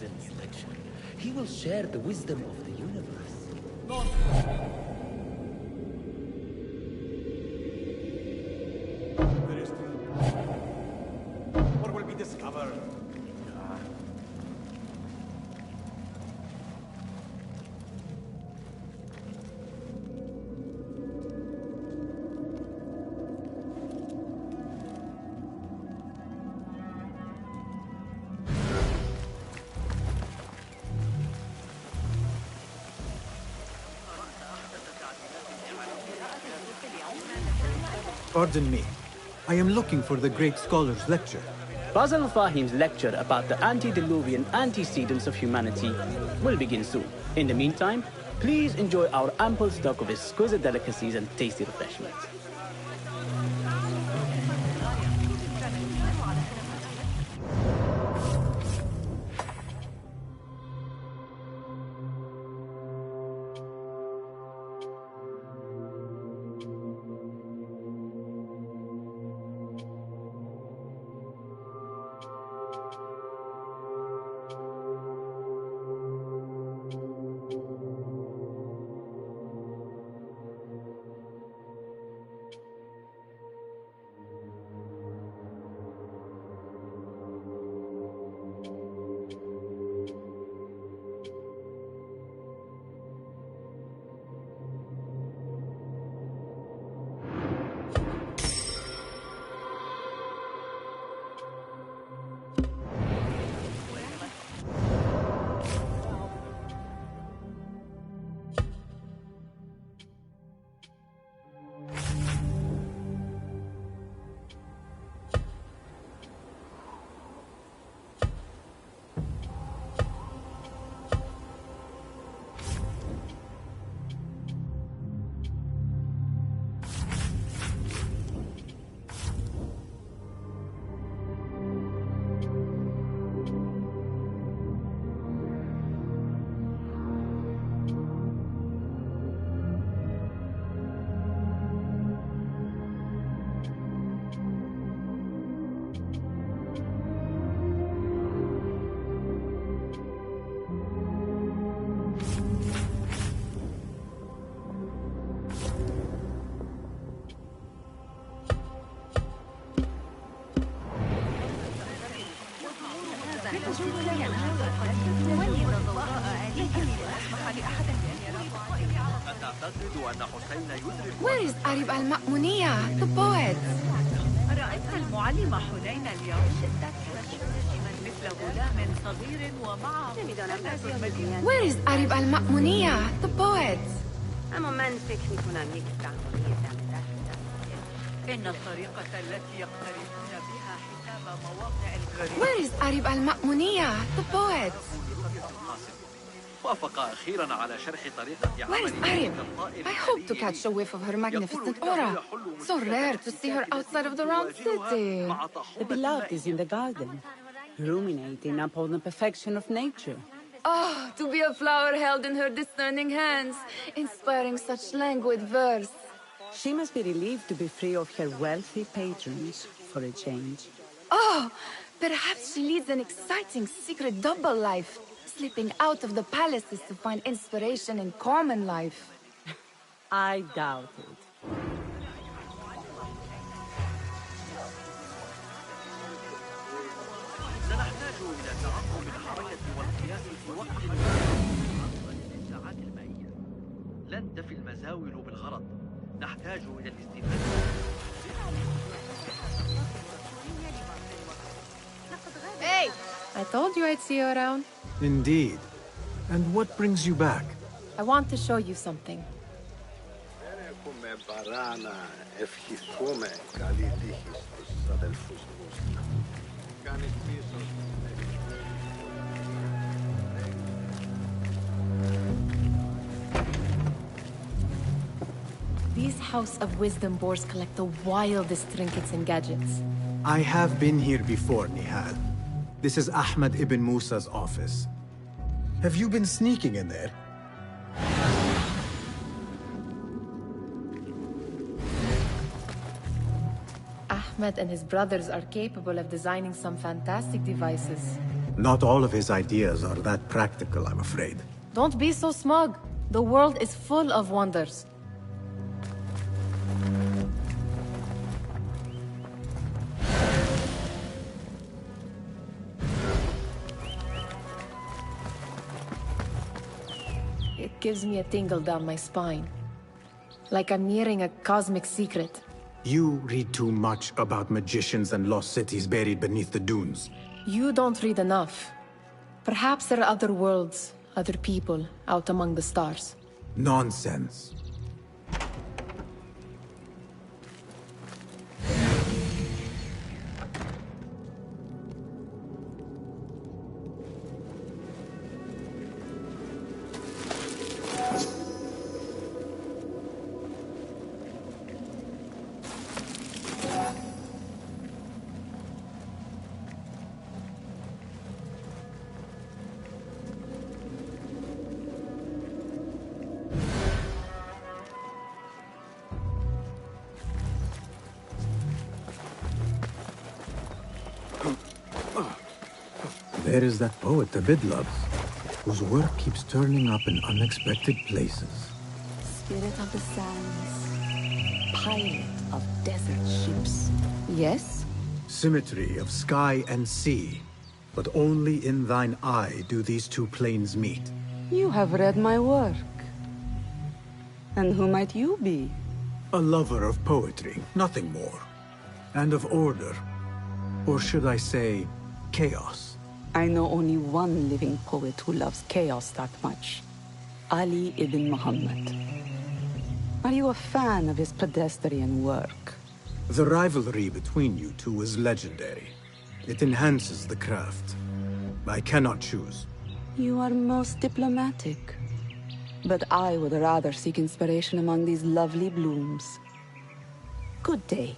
Basil's lecture. He will share the wisdom of the universe. There is still what will be discovered. Pardon me. I am looking for the great scholar's lecture. Basil Fahim's lecture about the antediluvian antecedents of humanity will begin soon. In the meantime, please enjoy our ample stock of exquisite delicacies and tasty refreshments. Where is Arib al-Ma'muniya, the poet? رأيت المعلم حنين اليوم مثل غلام صغير ومعه Where is Arib al-Ma'muniya, the poet? إن الطريقة التي يقتربون بها حساب مواقع الغريب. Where is Arib al-Ma'muniya, the poet? وافق أخيرا على شرح طريقة Where is Arib? I hope to catch a whiff of her magnificent aura. So rare to see her outside of the round city. The beloved is in the garden, ruminating upon the perfection of nature. Oh, to be a flower held in her discerning hands, inspiring such languid verse. She must be relieved to be free of her wealthy patrons, for a change. Oh, perhaps she leads an exciting secret double life, slipping out of the palaces to find inspiration in common life. I doubt it. سنحتاج إلى تعقب الحركة والقياس في وقت الإنشاءات المائية. لن تفي المزاول بالغرض. نحتاج إلى الاستفادة. Hey! I told you I'd see you around. Indeed. And what brings you back? I want to show you something. These House of Wisdom boars collect the wildest trinkets and gadgets. I have been here before, Nihal. This is Ahmed ibn Musa's office. Have you been sneaking in there? Ahmed and his brothers are capable of designing some fantastic devices. Not all of his ideas are that practical, I'm afraid. Don't be so smug. The world is full of wonders. It gives me a tingle down my spine. Like I'm nearing a cosmic secret. You read too much about magicians and lost cities buried beneath the dunes. You don't read enough. Perhaps there are other worlds, other people, out among the stars. Nonsense. There is that poet Abid loves, whose work keeps turning up in unexpected places. Spirit of the sands. Pilot of desert ships. Yes? Symmetry of sky and sea, but only in thine eye do these two planes meet. You have read my work. And who might you be? A lover of poetry, nothing more. And of order. Or should I say, chaos. I know only one living poet who loves chaos that much. Ali ibn Muhammad. Are you a fan of his pedestrian work? The rivalry between you two is legendary. It enhances the craft. I cannot choose. You are most diplomatic. But I would rather seek inspiration among these lovely blooms. Good day.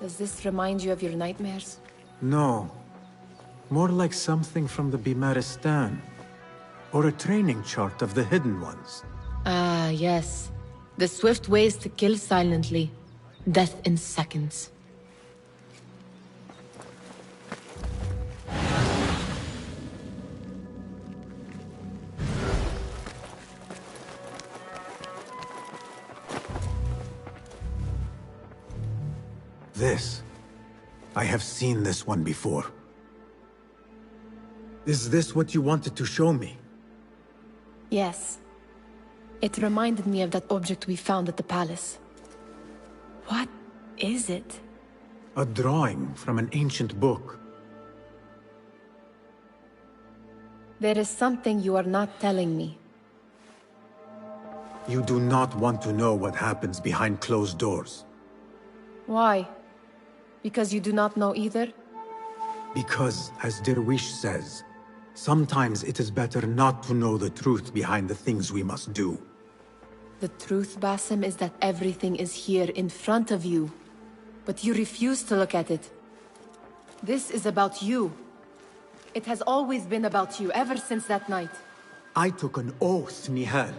Does this remind you of your nightmares? No. More like something from the Bimaristan. Or a training chart of the Hidden Ones. Ah, yes. The swift ways to kill silently. Death in seconds. This. I have seen this one before. Is this what you wanted to show me? Yes. It reminded me of that object we found at the palace. What is it? A drawing from an ancient book. There is something you are not telling me. You do not want to know what happens behind closed doors. Why? Because you do not know either? Because, as Derwish says, sometimes it is better not to know the truth behind the things we must do. The truth, Basim, is that everything is here in front of you. But you refuse to look at it. This is about you. It has always been about you, ever since that night. I took an oath, Nihal,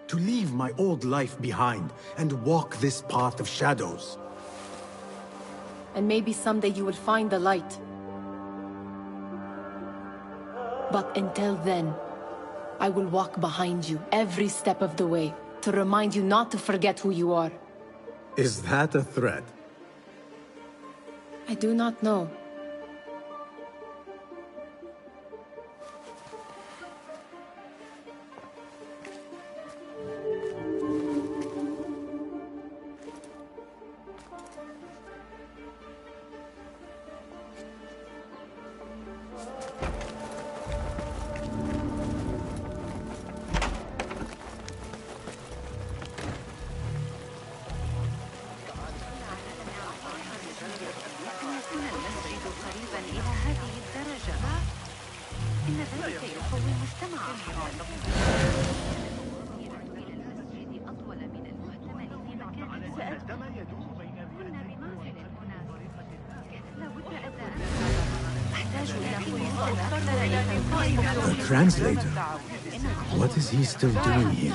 to leave my old life behind and walk this path of shadows. And maybe someday you will find the light. But until then, I will walk behind you every step of the way to remind you not to forget who you are. Is that a threat? I do not know. The translator? What is he still doing here?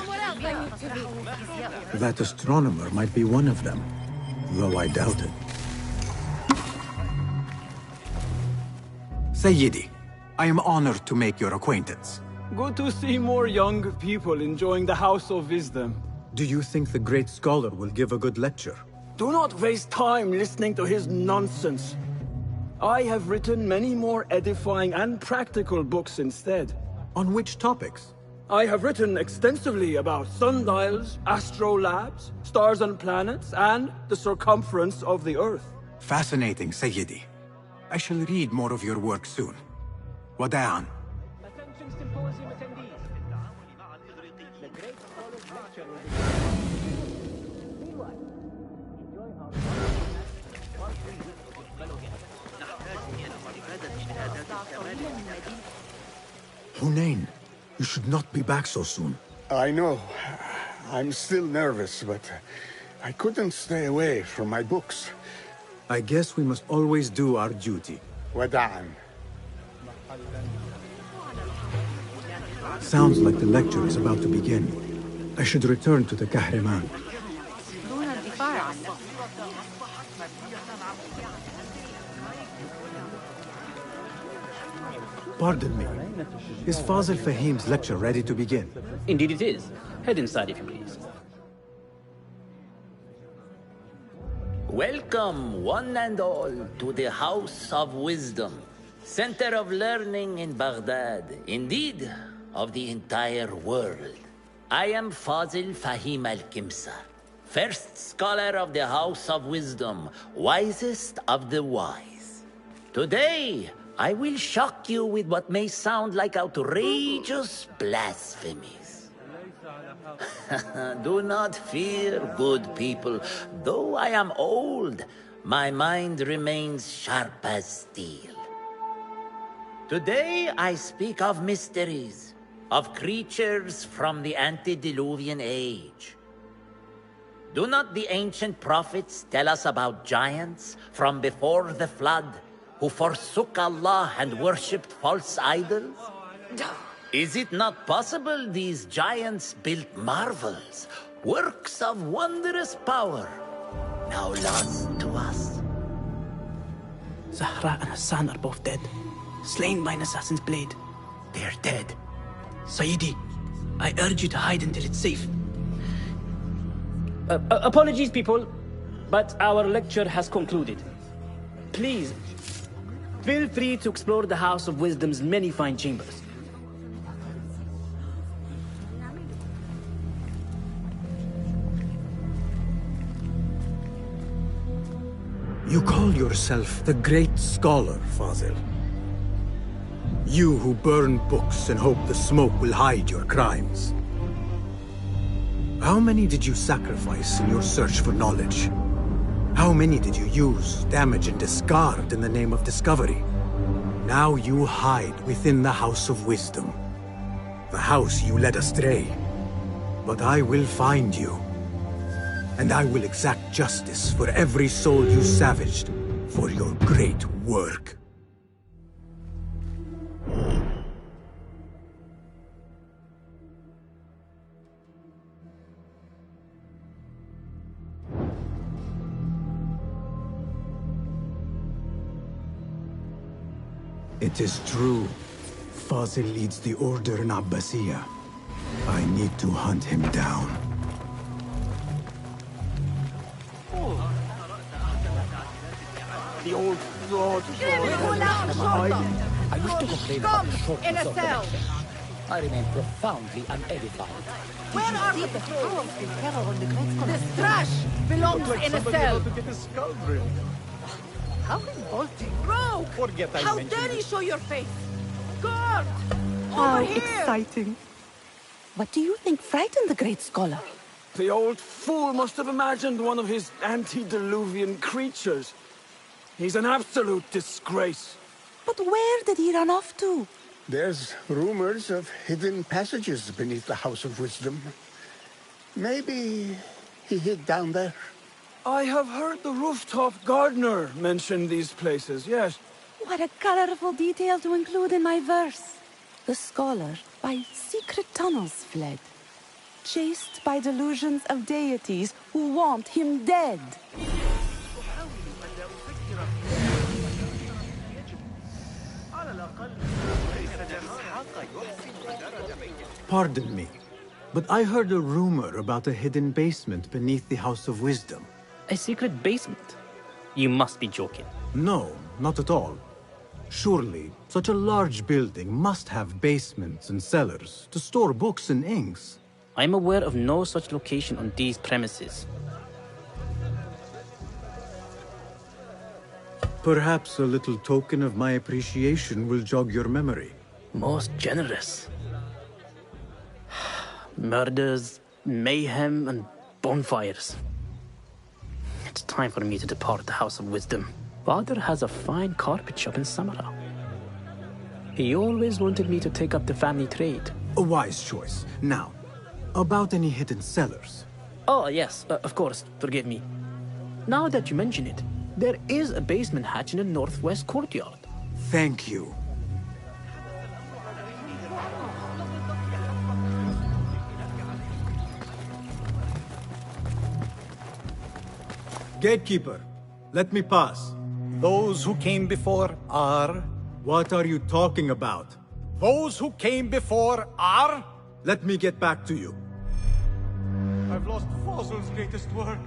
That astronomer might be one of them, though I doubt it. Sayyidi, I am honored to make your acquaintance. Good to see more young people enjoying the House of Wisdom. Do you think the great scholar will give a good lecture? Do not waste time listening to his nonsense. I have written many more edifying and practical books instead. On which topics? I have written extensively about sundials, astrolabes, stars and planets, and the circumference of the Earth. Fascinating, Sayyidi. I shall read more of your work soon. Wada'an. Attention symposium attendees. The great scholar's lecture will be... Meanwhile, enjoy our... Hunain, you should not be back so soon. I know. I'm still nervous, but I couldn't stay away from my books. I guess we must always do our duty. Wada'an. Sounds like the lecture is about to begin. I should return to the Kahraman. Pardon me. Is Fazil Fahim's lecture ready to begin? Indeed it is. Head inside if you please. Welcome, one and all, to the House of Wisdom, center of learning in Baghdad, indeed, of the entire world. I am Fazil Fahim al-Kimsa, first scholar of the House of Wisdom, wisest of the wise. Today, I will shock you with what may sound like outrageous blasphemies. Do not fear, good people. Though I am old, my mind remains sharp as steel. Today I speak of mysteries, of creatures from the antediluvian age. Do not the ancient prophets tell us about giants from before the flood who forsook Allah and worshipped false idols? Is it not possible these giants built marvels, works of wondrous power, now lost to us? Zahra and Hassan are both dead, slain by an assassin's blade. They're dead. Sayyidi, I urge you to hide until it's safe. Apologies, people, but our lecture has concluded. Please, feel free to explore the House of Wisdom's many fine chambers. You call yourself the great scholar, Fazil. You who burn books and hope the smoke will hide your crimes. How many did you sacrifice in your search for knowledge? How many did you use, damage, and discard in the name of discovery? Now you hide within the House of Wisdom. The house you led astray. But I will find you. And I will exact justice for every soul you savaged for your great work. It is true. Fazil leads the order in Abbasiyah. I need to hunt him down. The old fraud. I wish to complain about the shortness in a of the cell. lecture. I remain profoundly unedified. Where are the proofs? This trash belongs in a cell. To get his skull drilled. How revolting. Rogue! Forget I How mentioned dare it. you show your face? Guard! How Over here! exciting. What do you think frightened the great scholar? The old fool must have imagined one of his antediluvian creatures. He's an absolute disgrace. But where did he run off to? There's rumors of hidden passages beneath the House of Wisdom. Maybe he hid down there. I have heard the rooftop gardener mention these places, yes. What a colorful detail to include in my verse. The scholar by secret tunnels fled, chased by delusions of deities who want him dead. Pardon me, but I heard a rumor about a hidden basement beneath the House of Wisdom. A secret basement? You must be joking. No, not at all. Surely, such a large building must have basements and cellars to store books and inks. I am aware of no such location on these premises. Perhaps a little token of my appreciation will jog your memory. Most generous. Murders, mayhem, and bonfires. It's time for me to depart the House of Wisdom. Father has a fine carpet shop in Samara. He always wanted me to take up the family trade. A wise choice. Now, about any hidden cellars? Oh, yes, of course, forgive me. Now that you mention it, there is a basement hatch in the northwest courtyard. Thank you. Gatekeeper, let me pass. Those who came before are... What are you talking about? Those who came before are... Let me get back to you. I've lost Fossil's greatest work.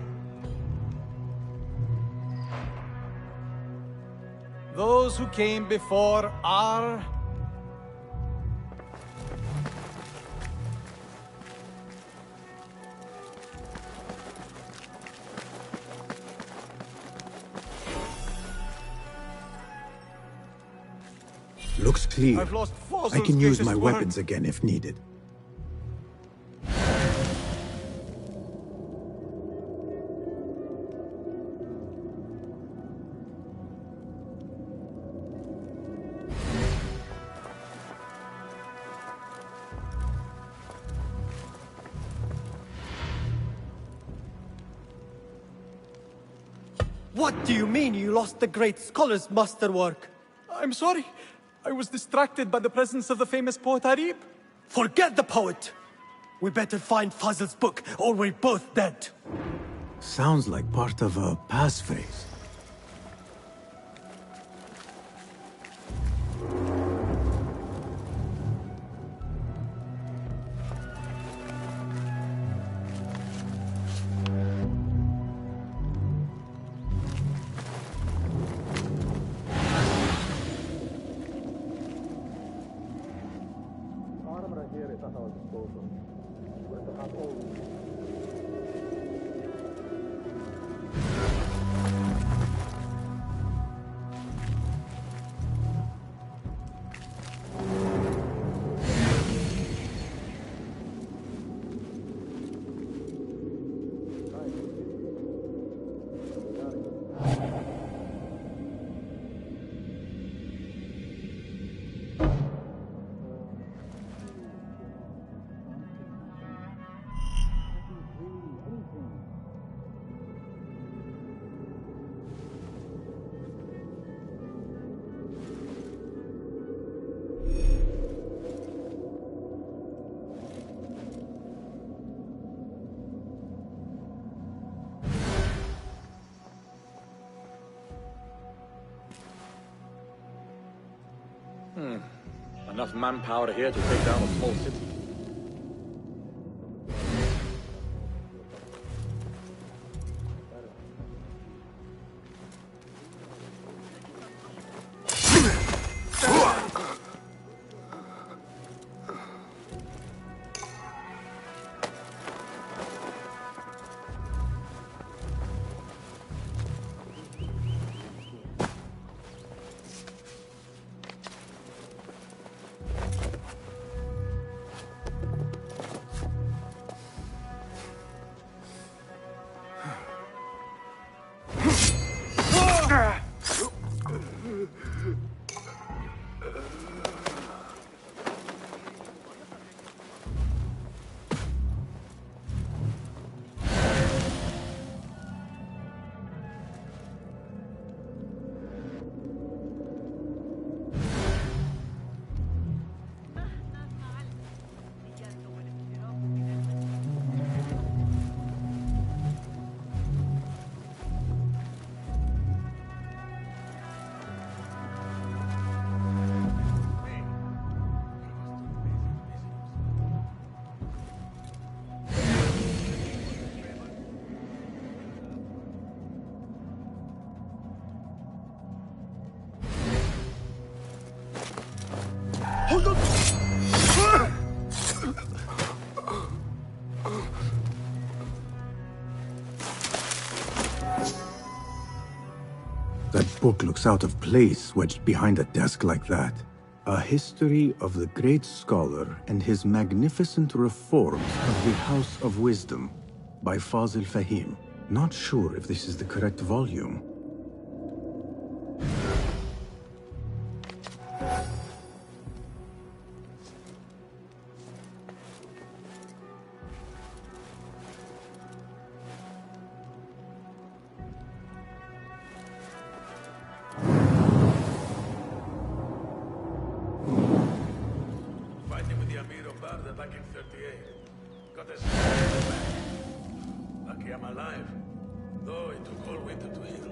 Those who came before are... Looks clear. I've lost Fossil's I can use my greatest work. weapons again if needed. What do you mean you lost the great scholar's masterwork? I'm sorry. I was distracted by the presence of the famous poet Arib. Forget the poet! We better find Fazil's book, or we're both dead. Sounds like part of a passphrase. Enough manpower here to take down a small city. book looks out of place wedged behind a desk like that. A history of the great scholar and his magnificent reforms of the House of Wisdom by Fazil Fahim. Not sure if this is the correct volume. Back in 38. Got a lucky I'm alive. Though it took all winter to heal.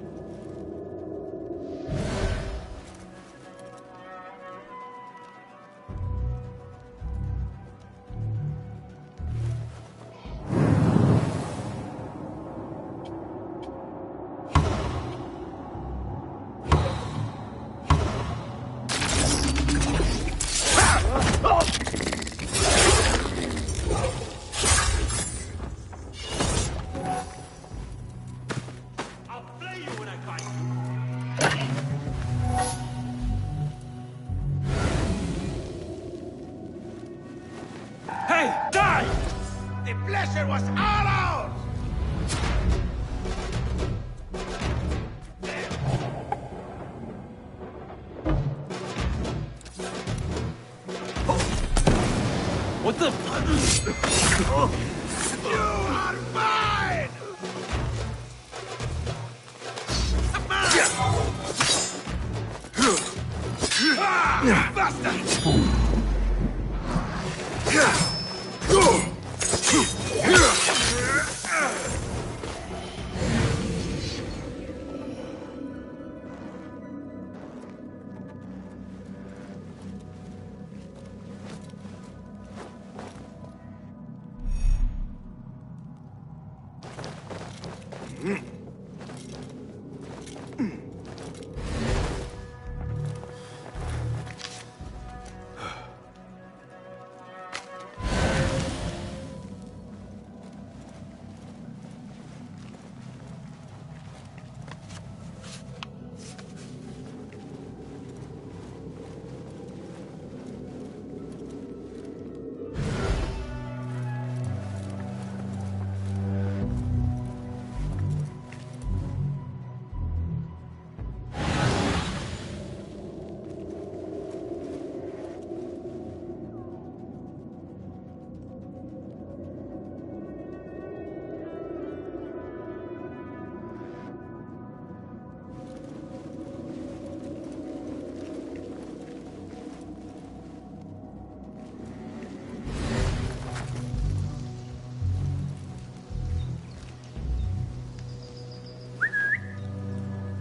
What the? You are mine! Bastard!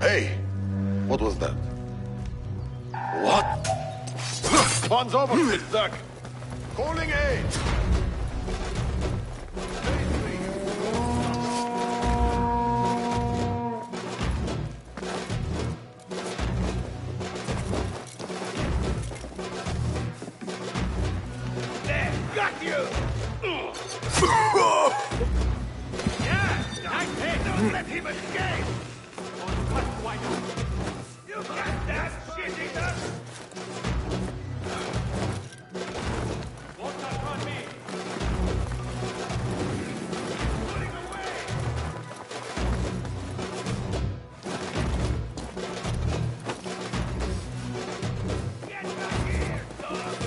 Hey, what was that? What? One's over, it's duck. Calling aid. There, got you! Yeah, nice hit! Don't let him escape! You got that shit eater! Won't touch on me! Putting away! Get back here, dog!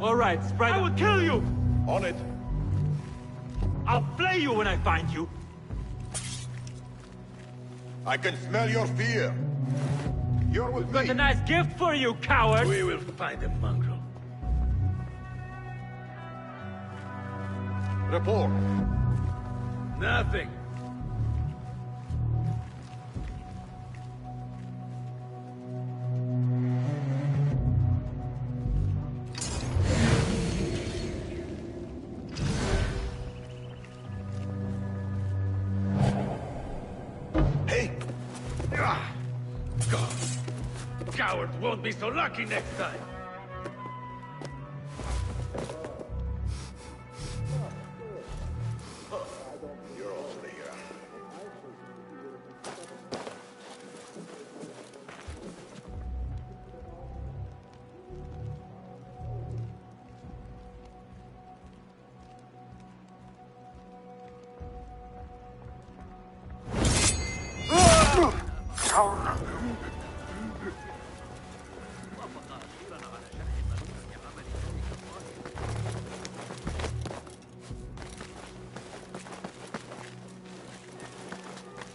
All right, Sprite. I will kill you! On it. I'll flay you when I find you. I can smell your fear. You're with me. Got a nice gift for you, coward! We will find a mongrel. Report. Nothing. cowards won't be so lucky next time. You're already here.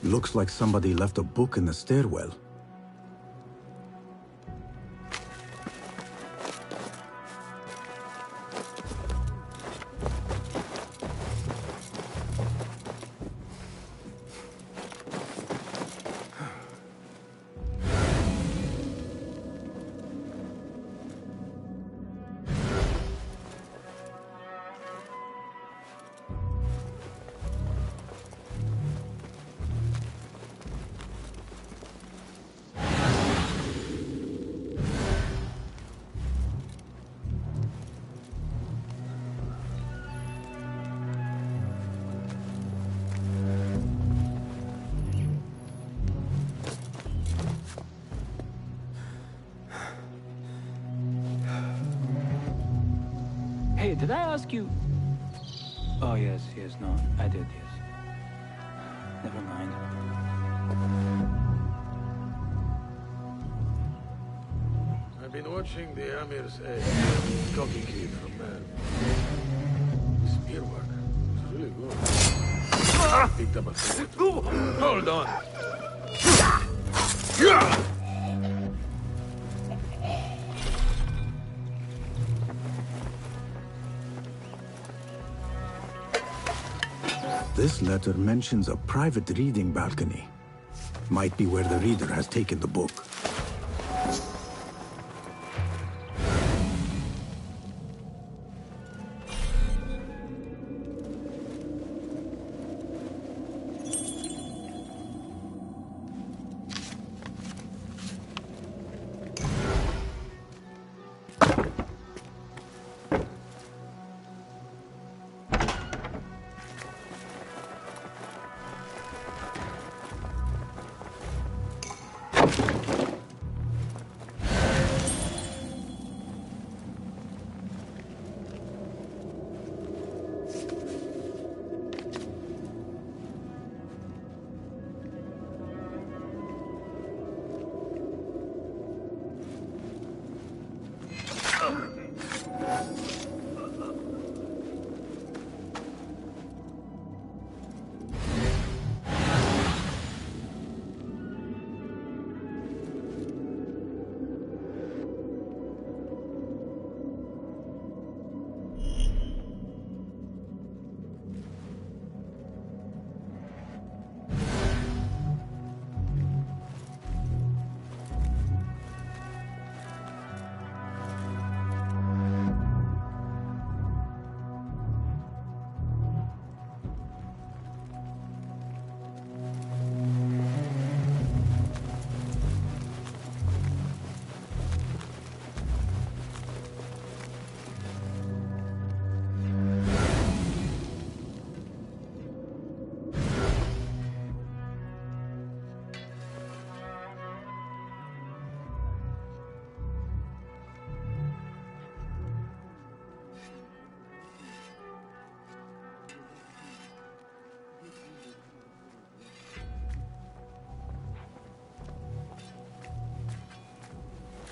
Looks like somebody left a book in the stairwell. Hey, did I ask you? Oh, yes, no, I did, yes. Never mind. I've been watching the Amir's egg. Copy kid from man. The spear work is really good. Picked up a few. Hold on. This letter mentions a private reading balcony. Might be where the reader has taken the book.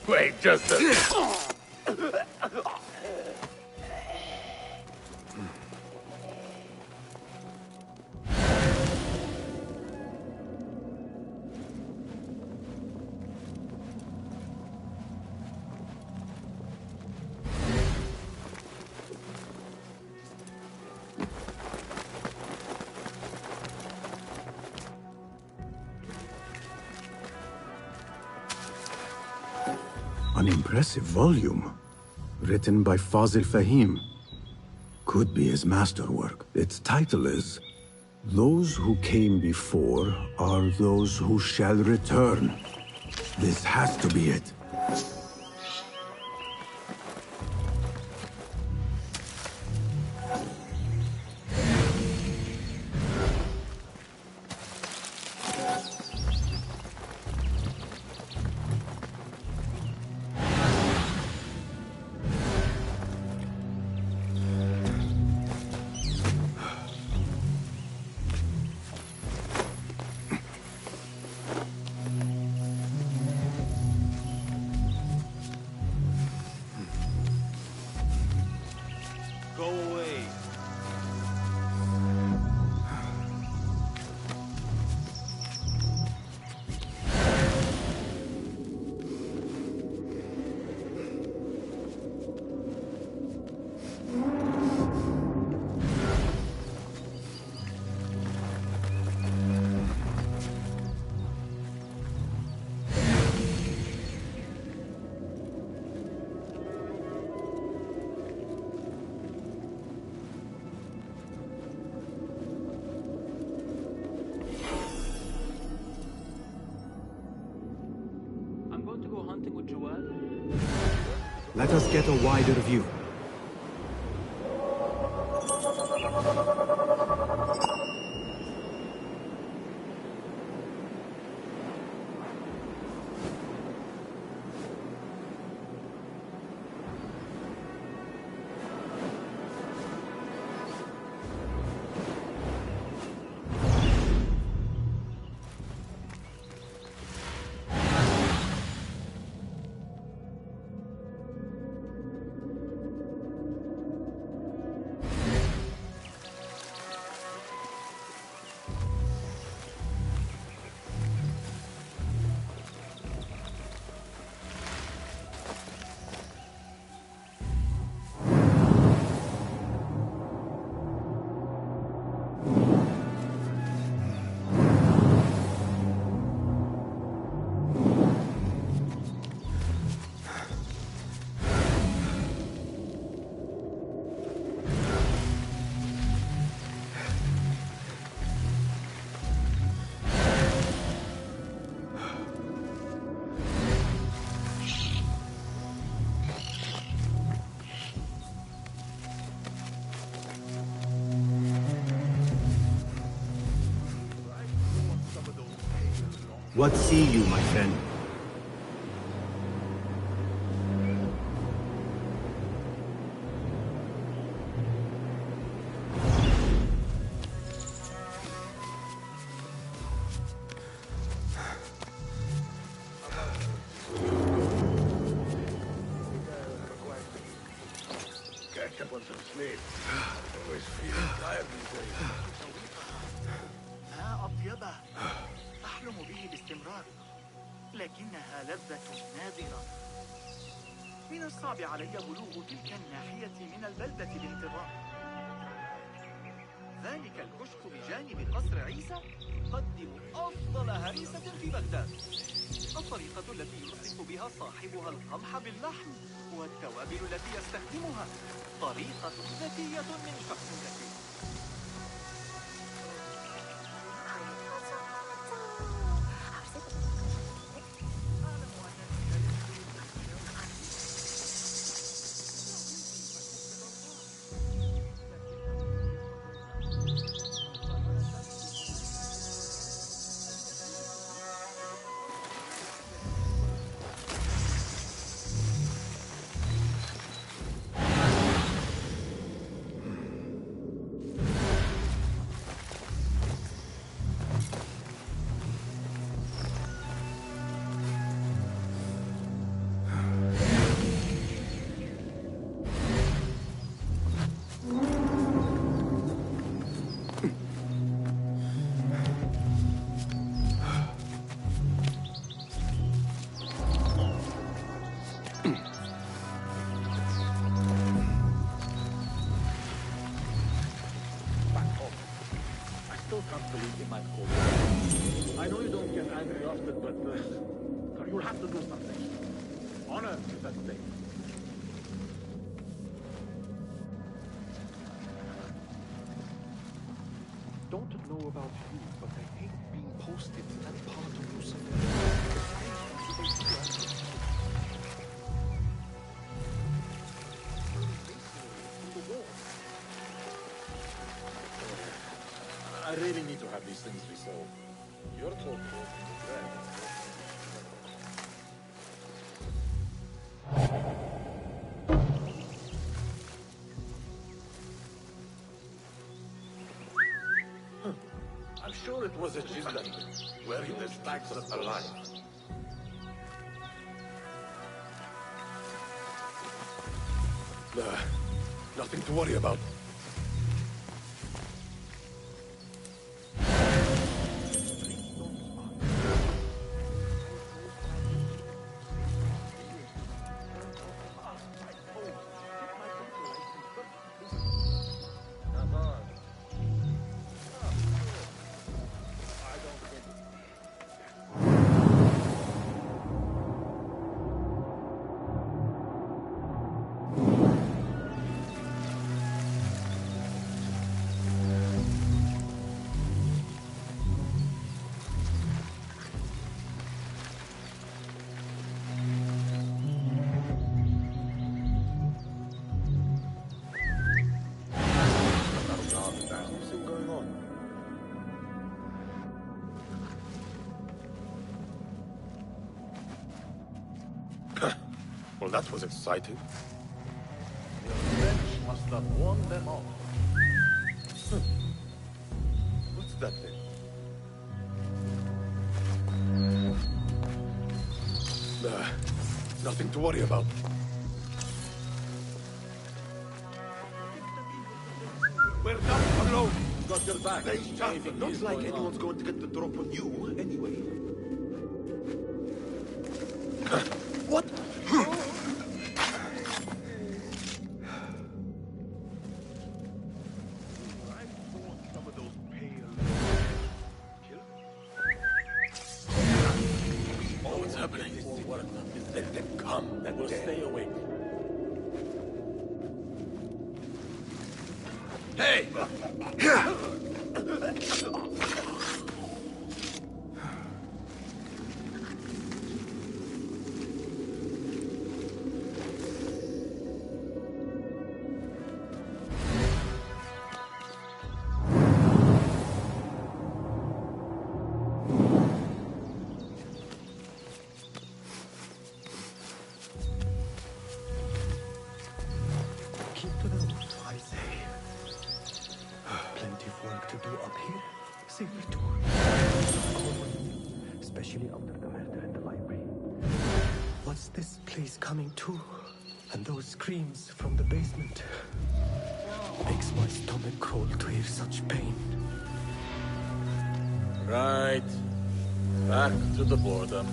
Wait, just a... An impressive volume, written by Fazil Fahim. Could be his masterwork. Its title is, "Those who came before are those who shall return." This has to be it. Let us get a wider view. What see you, my friend? Catch up on some sleep. Always feeling tired these days. ما أطيبه أحلم به باستمرار لكنها لذة نادرة من الصعب علي بلوغ تلك الناحية من البلدة بانتظام ذلك الكشك بجانب قصر عيسى يقدم أفضل هريسة في بغداد الطريقة التي يصف بها صاحبها القمح باللحم والتوابل التي يستخدمها طريقة ذكية من شخص ذكي I know you don't get angry often, but you'll have to do something. Honor is at stake. Don't know about you, but I hate being posted to that part of Yusuf. I really need to have these things resolved. You're told to open the thread. I'm sure it was a Jizlan, wearing the stacks of alive. Nothing to worry about. Well, that was exciting. Your French must have won them all. What's that thing? Nothing to worry about. We're not alone. Got your back. Nice job. Looks like anyone's going to get the drop on you anyway. What? What's happening? Let them come and we'll stay awake. Hey! Keep to the roof, I say. Plenty of work to do up here. Safer too. Especially after the murder in the library. What's this place coming to? And those screams from the basement. Makes my stomach crawl to hear such pain. Right. Back to the boredom.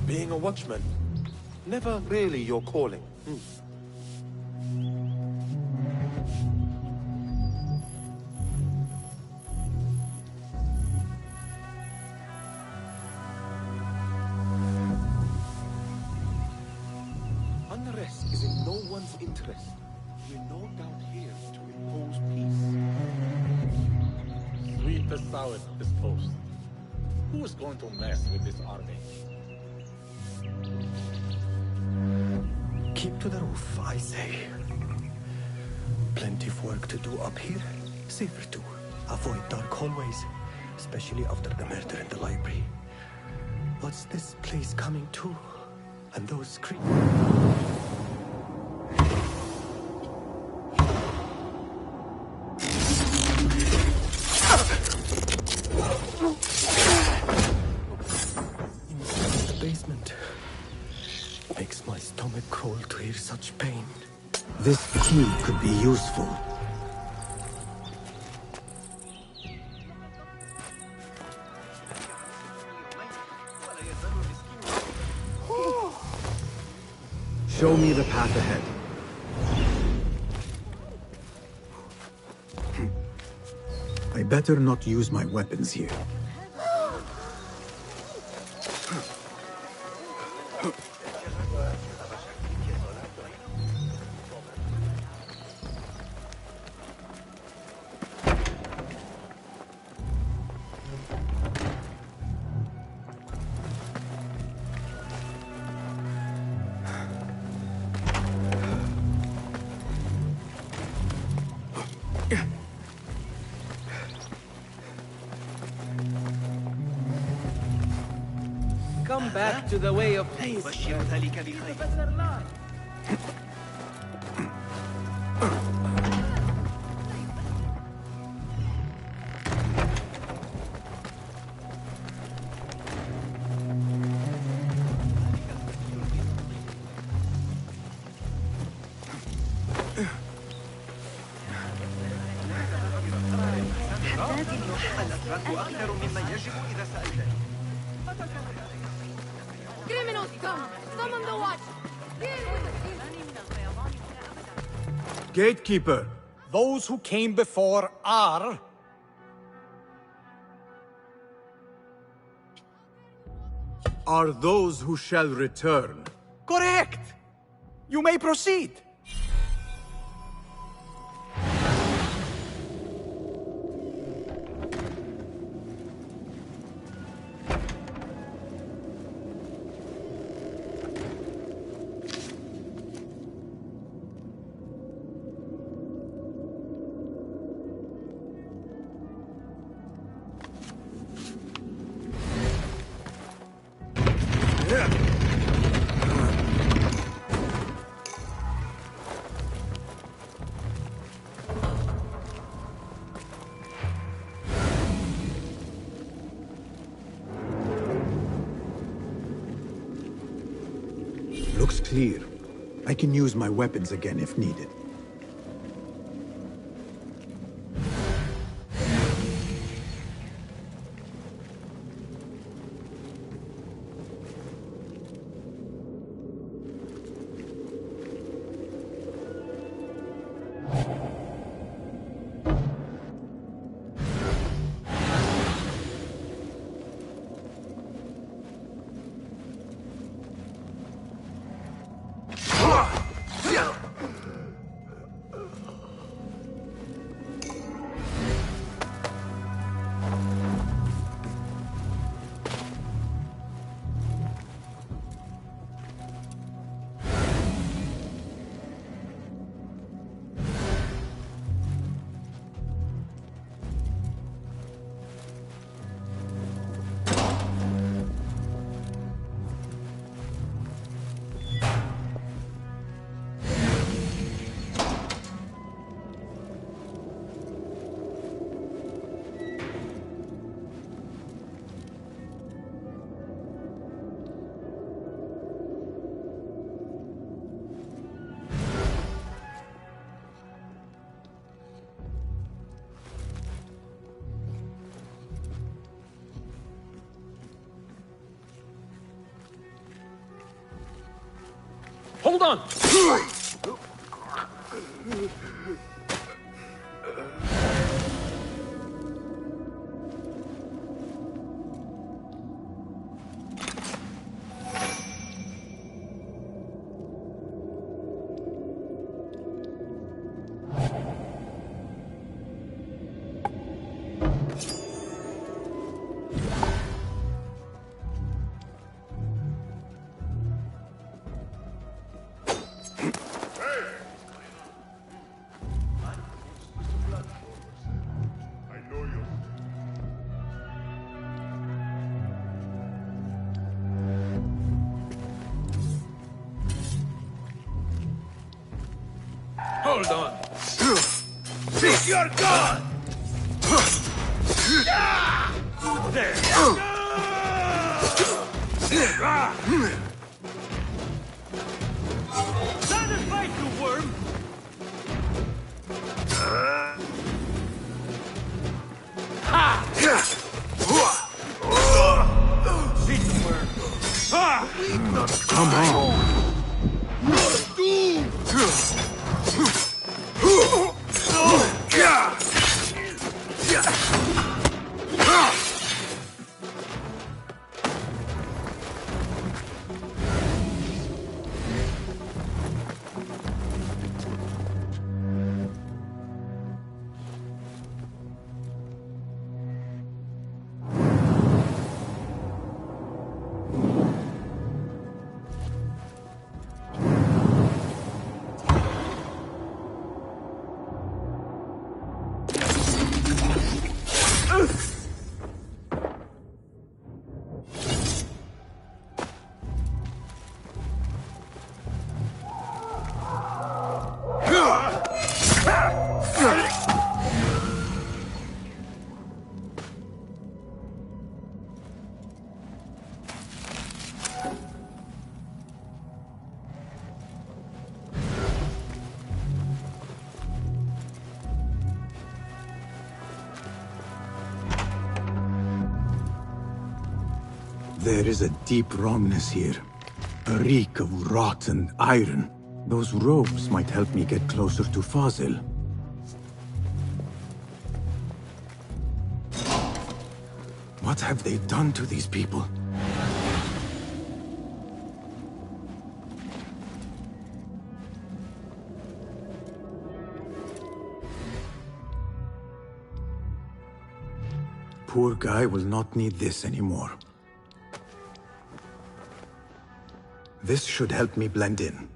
Being a watchman. Never really your calling. Unrest is in no one's interest. We're no doubt here to impose peace. Sweet as sour, this post. Who is going to mess with this army? Keep to the roof, I say. Plenty of work to do up here. Safer too. Avoid dark hallways, especially after the murder in the library. What's this place coming to? And those screams. Inside the basement. Makes my stomach crawl to hear such pain. This key could be useful. Show me the path ahead. I better not use my weapons here. Come back to the way of peace. أكثر مما يجب إذا سألتني. Criminals come! Summon the watch! Gatekeeper! Those who came before are... Are those who shall return. Correct! You may proceed! Looks clear. I can use my weapons again if needed. Hold on! Hold on. Seek your god! There. Stand and fight, you worm! Ha! This worm. Come on! There is a deep wrongness here. A reek of rotten iron. Those robes might help me get closer to Fazil. What have they done to these people? Poor guy will not need this anymore. This should help me blend in.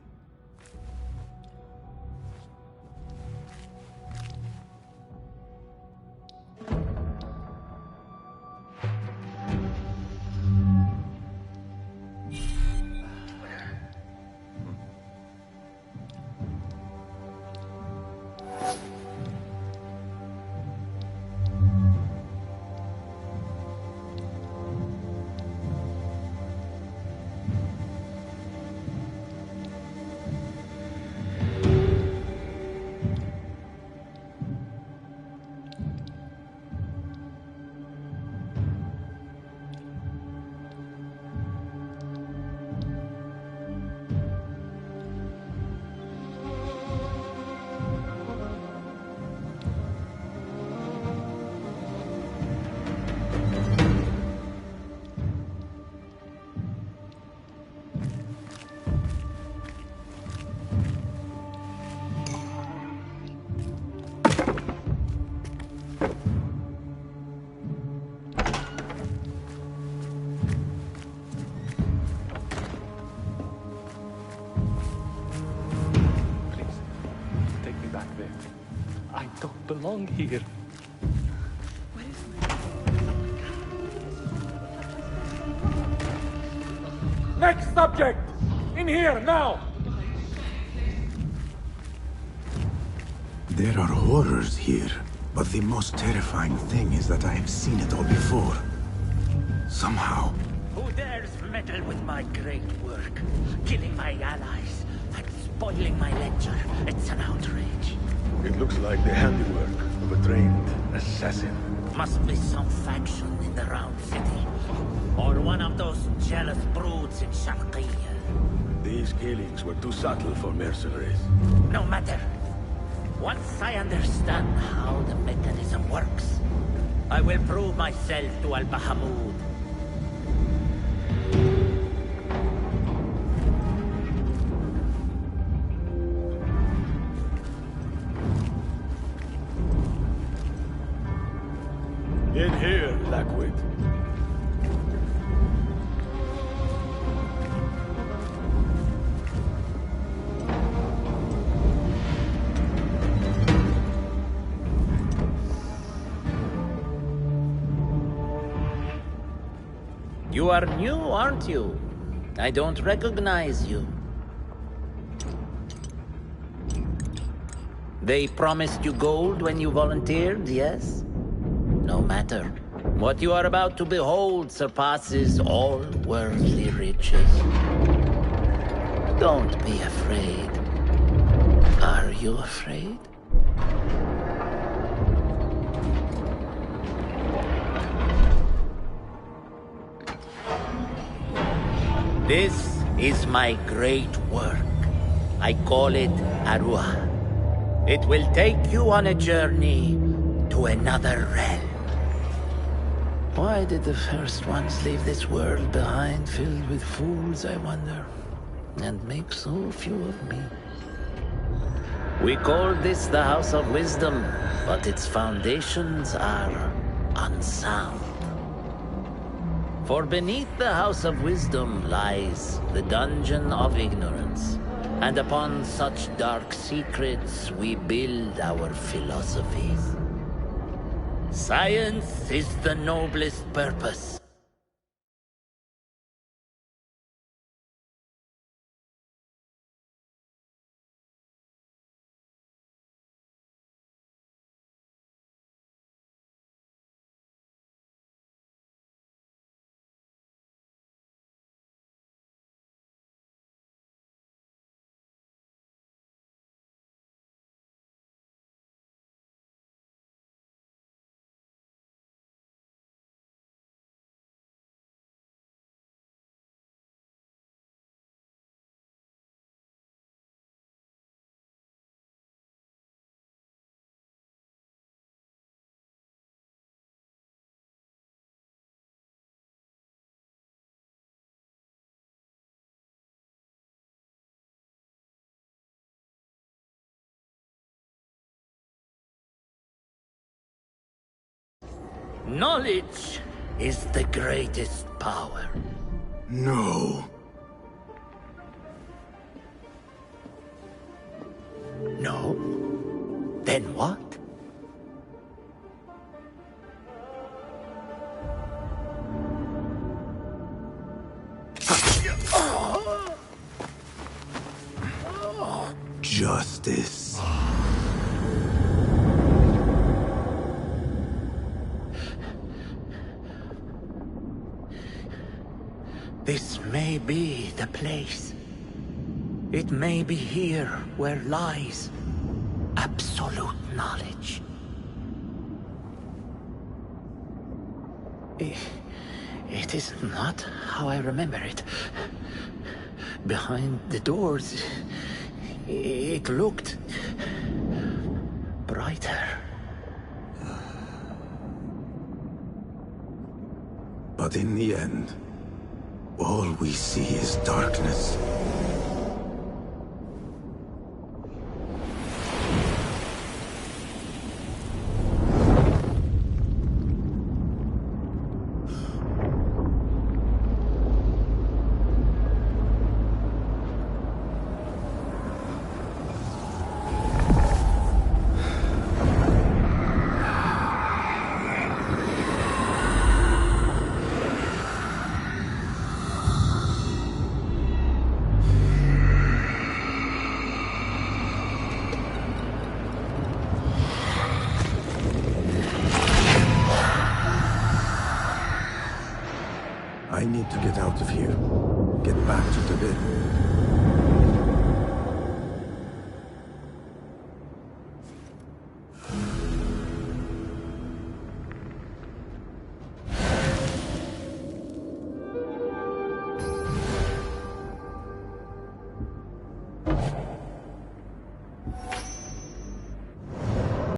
long here. Next subject! In here, now! There are horrors here, but the most terrifying thing is that I have seen it all before. Somehow. Who dares meddle with my great work? Killing my allies and spoiling my lecture. It's an outrage. It looks like the handiwork of a trained assassin. Must be some faction in the Round City. Or one of those jealous broods in Sharqiyya. These killings were too subtle for mercenaries. No matter. Once I understand how the mechanism works, I will prove myself to Al-Bahamud. In here, Lackwit. You are new, aren't you? I don't recognize you. They promised you gold when you volunteered, yes? No matter. What you are about to behold surpasses all worldly riches. Don't be afraid. Are you afraid? This is my great work. I call it Arua. It will take you on a journey to another realm. Why did the first ones leave this world behind, filled with fools, I wonder, and make so few of me? We call this the House of Wisdom, but its foundations are unsound. For beneath the House of Wisdom lies the Dungeon of Ignorance, and upon such dark secrets we build our philosophies. Science is the noblest purpose. Knowledge is the greatest power. No. No? Then what? Justice. This may be the place. It may be here where lies absolute knowledge. It is not how I remember it. Behind the doors, it looked brighter. But in the end, all we see is darkness. I need to get out of here. Get back to Tavir.